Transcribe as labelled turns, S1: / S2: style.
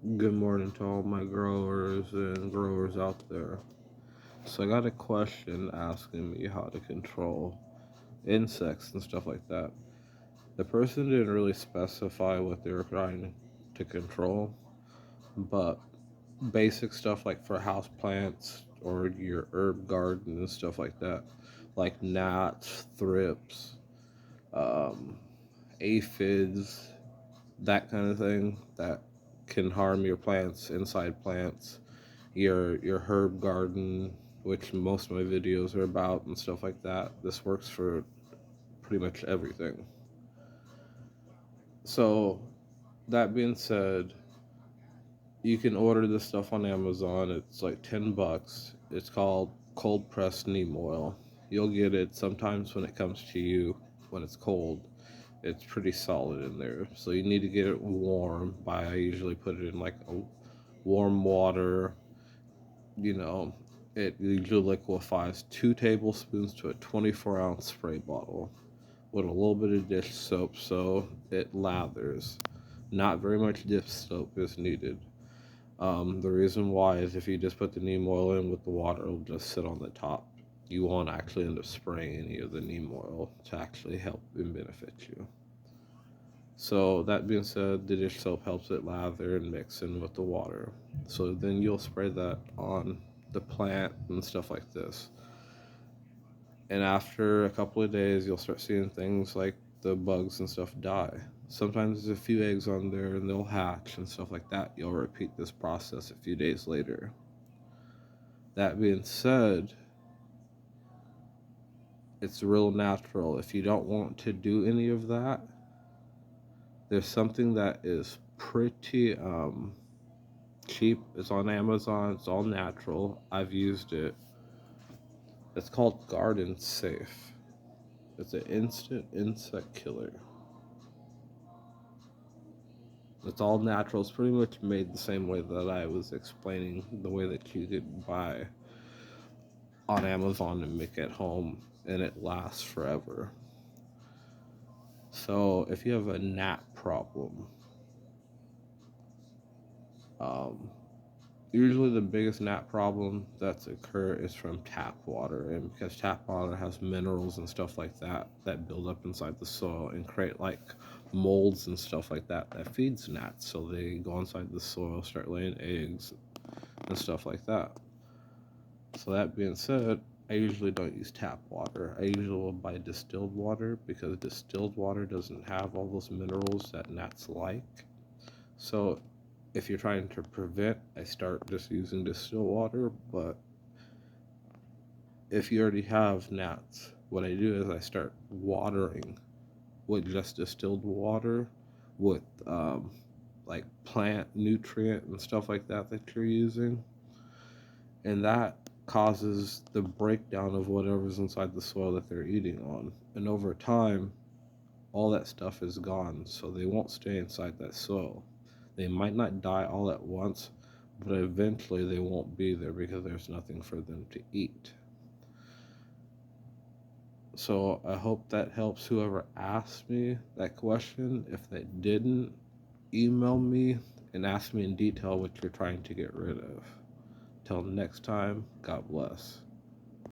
S1: Good morning to all my growers and growers out there. So I got a question asking me how to control insects and stuff like that. The person didn't really specify what they were trying to control, but basic stuff like for house plants or your herb garden and stuff like that, like gnats, thrips, um, aphids, that kind of thing that can harm your plants, inside plants, your herb garden, which most of my videos are about and stuff like that. This works for pretty much everything. So that being said, you can order this stuff on Amazon. It's like $10. It's called cold pressed neem oil. You'll get it sometimes when it comes to you when it's cold. It's pretty solid in there. So you need to get it warm by I usually put it in like a warm water. you know, it usually liquefies 2 tablespoons to a 24-ounce spray bottle with a little bit of dish soap so it lathers. Not very much dish soap is needed. The reason why is if you just put the neem oil in with the water, it'll just sit on the top. You won't actually end up spraying any of the neem oil to actually help and benefit you. So that being said, the dish soap helps it lather and mix in with the water. So then you'll spray that on the plant and stuff like this. And after a couple of days, you'll start seeing things like the bugs and stuff die. Sometimes there's a few eggs on there and they'll hatch and stuff like that. You'll repeat this process a few days later. That being said, it's real natural. If you don't want to do any of that, there's something that is pretty cheap. It's on Amazon. It's all natural. I've used it. It's called Garden Safe. It's an instant insect killer. It's all natural. It's pretty much made the same way that I was explaining, the way that you could buy on Amazon and make at home, and it lasts forever. So if you have a gnat problem, um, usually the biggest gnat problem that's occur is from tap water, and because tap water has minerals and stuff like that that build up inside the soil and create like molds and stuff like that that feeds gnats, so they go inside the soil, start laying eggs and stuff like that. So that being said, I usually don't use tap water. I usually will buy distilled water because distilled water doesn't have all those minerals that gnats like. So if you're trying to prevent, I start just using distilled water. But if you already have gnats, what I do is I start watering with just distilled water with like plant nutrient and stuff like that that you're using. And that causes the breakdown of whatever's inside the soil that they're eating on. And over time, all that stuff is gone, so they won't stay inside that soil. They might not die all at once, but eventually they won't be there because there's nothing for them to eat. So I hope that helps whoever asked me that question. If they didn't, email me and ask me in detail what you're trying to get rid of. Till next time, God bless.